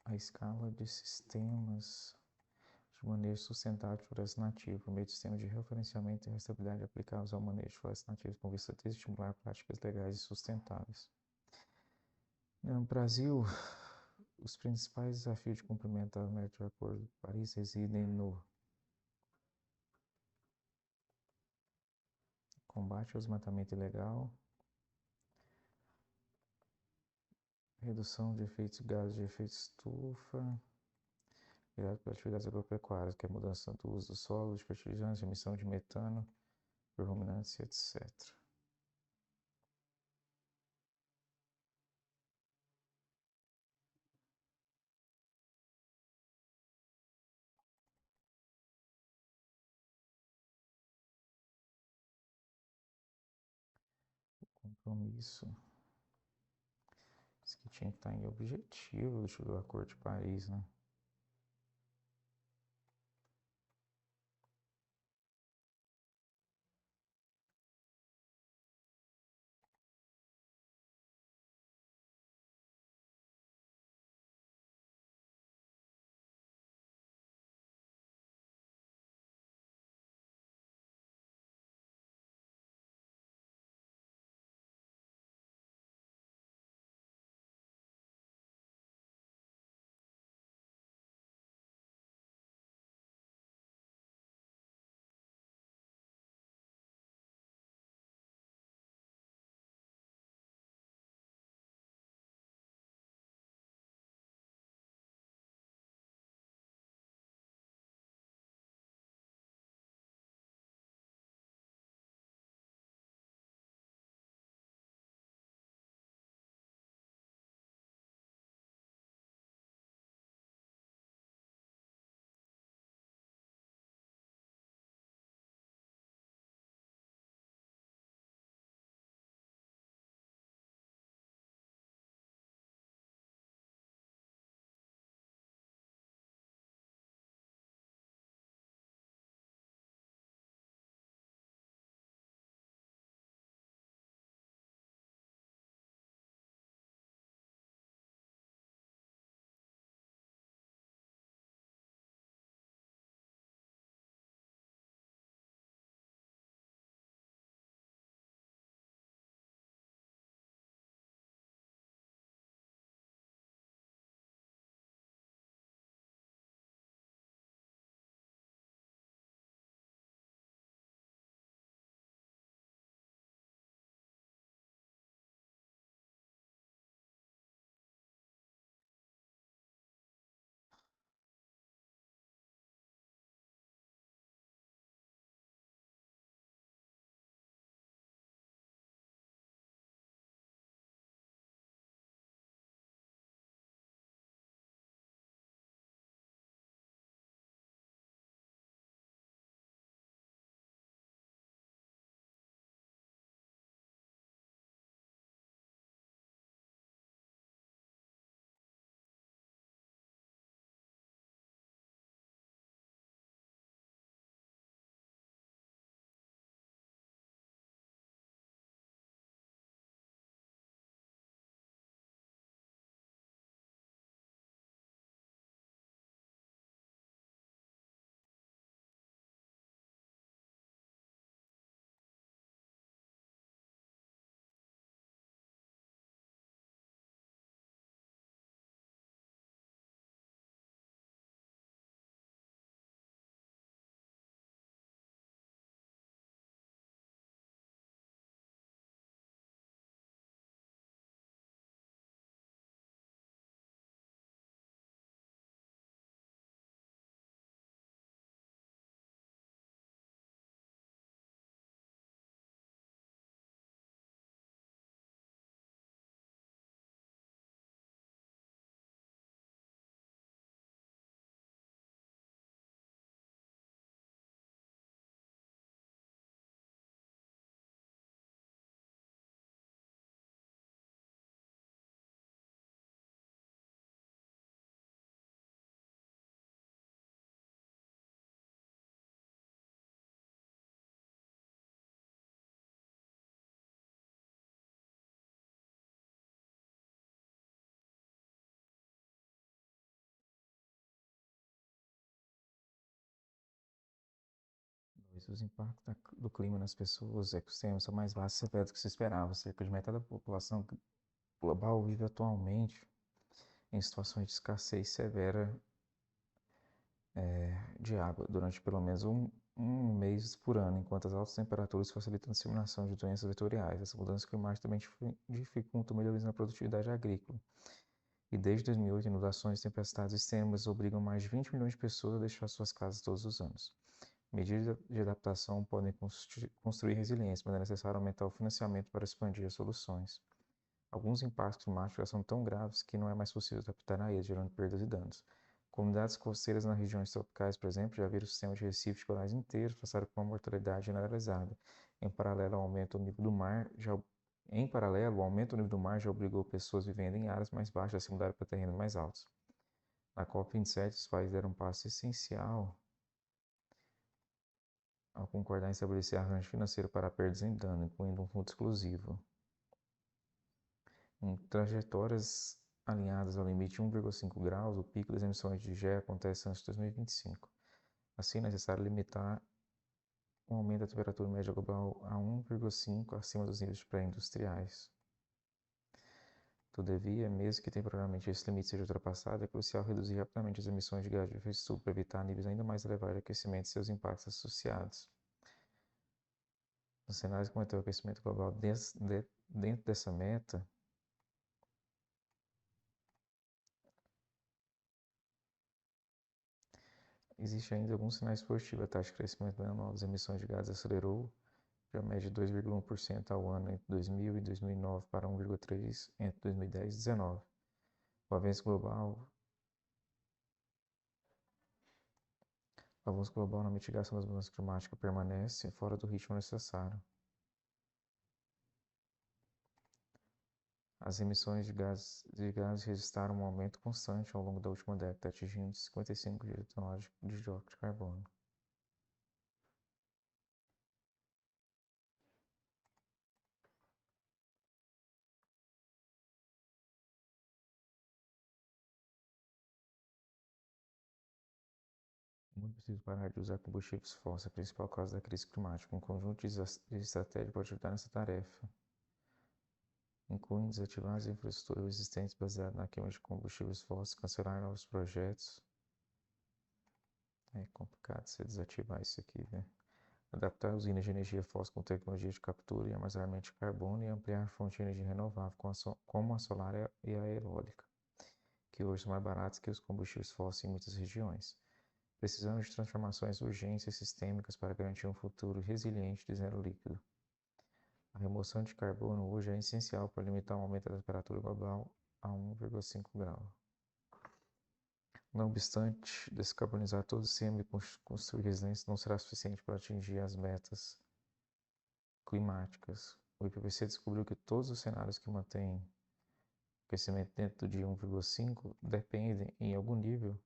a escala de sistemas de manejo sustentável de florestas nativas, por meio de sistemas de referenciamento e rastreabilidade aplicáveis ao manejo de florestas nativas, com vista a desestimular práticas legais e sustentáveis. No Brasil, os principais desafios de cumprimento das metas do Acordo de Paris residem no combate ao desmatamento ilegal, redução de efeitos gases de efeito estufa, gerado pelas atividades agropecuárias, que é a mudança do uso do solo, de fertilizantes, emissão de metano, por ruminantes, etc. Compromisso. Isso aqui tinha que estar em objetivo do Acordo de Paris, né? 2. Os impactos do clima nas pessoas e ecossistemas são mais vastos e severos do que se esperava. Cerca de metade da população global vive atualmente em situações de escassez severa de água durante pelo menos um mês por ano, enquanto as altas temperaturas facilitam a disseminação de doenças vetoriais. Essa mudança climática também dificulta melhorias na produtividade agrícola. E desde 2008, inundações e tempestades extremas obrigam mais de 20 milhões de pessoas a deixar suas casas todos os anos. Medidas de adaptação podem construir resiliência, mas é necessário aumentar o financiamento para expandir as soluções. Alguns impactos climáticos já são tão graves que não é mais possível adaptar a eles, gerando perdas e danos. Comunidades costeiras nas regiões tropicais, por exemplo, já viram sistemas de recifes de corais inteiros passarem por uma mortalidade generalizada. Em paralelo, o aumento do nível do mar já obrigou pessoas vivendo em áreas mais baixas a se mudarem para terrenos mais altos. Na COP27, os países deram um passo essencial ao concordar em estabelecer arranjo financeiro para perdas em dano, incluindo um fundo exclusivo. Em trajetórias alinhadas ao limite de 1,5 graus, o pico das emissões de GE acontece antes de 2025. Assim, é necessário limitar o aumento da temperatura média global a 1,5 acima dos níveis pré-industriais. Todavia, mesmo que temporariamente esse limite seja ultrapassado, é crucial reduzir rapidamente as emissões de gás de efeito estufa para evitar níveis ainda mais elevados de aquecimento e seus impactos associados. Nos cenários que mantêm o aquecimento global dentro dessa meta, existe ainda alguns sinais positivos. A taxa de crescimento anual das emissões de gases acelerou de uma média de 2,1% ao ano entre 2000 e 2009 para 1,3% entre 2010 e 2019. O avanço global na mitigação das mudanças climáticas permanece fora do ritmo necessário. As emissões de gases registraram um aumento constante ao longo da última década, atingindo 55 gigatoneladas de dióxido de carbono. O mundo precisa parar de usar combustíveis fósseis, a principal causa da crise climática. Um conjunto de estratégias pode ajudar nessa tarefa, incluindo desativar as infraestruturas existentes baseadas na queima de combustíveis fósseis, cancelar novos projetos. É complicado você desativar isso aqui, né? Adaptar usinas de energia fóssil com tecnologia de captura e armazenamento de carbono e ampliar fontes de energia renovável, como a solar e a eólica, que hoje são mais baratas que os combustíveis fósseis em muitas regiões. Precisamos de transformações urgentes e sistêmicas para garantir um futuro resiliente de zero líquido. A remoção de carbono hoje é essencial para limitar o aumento da temperatura global a 1,5 grau. Não obstante, descarbonizar todo o sistema e construir resiliência não será suficiente para atingir as metas climáticas. O IPCC descobriu que todos os cenários que mantêm o aquecimento dentro de 1,5 dependem, em algum nível,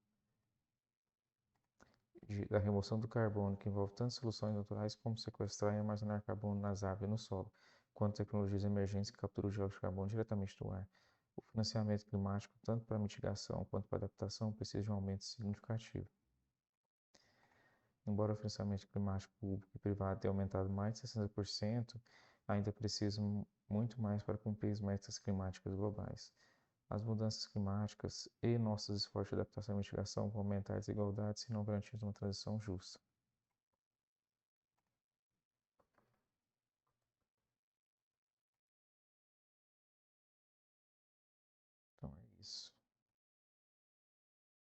da remoção do carbono, que envolve tanto soluções naturais como sequestrar e armazenar carbono nas árvores e no solo, quanto tecnologias emergentes que capturam o dióxido de carbono diretamente do ar. O financiamento climático, tanto para mitigação quanto para adaptação, precisa de um aumento significativo. Embora o financiamento climático público e privado tenha aumentado mais de 60%, ainda precisa muito mais para cumprir as metas climáticas globais. As mudanças climáticas e nossos esforços de adaptação e mitigação vão aumentar a desigualdade se não garantirmos uma transição justa.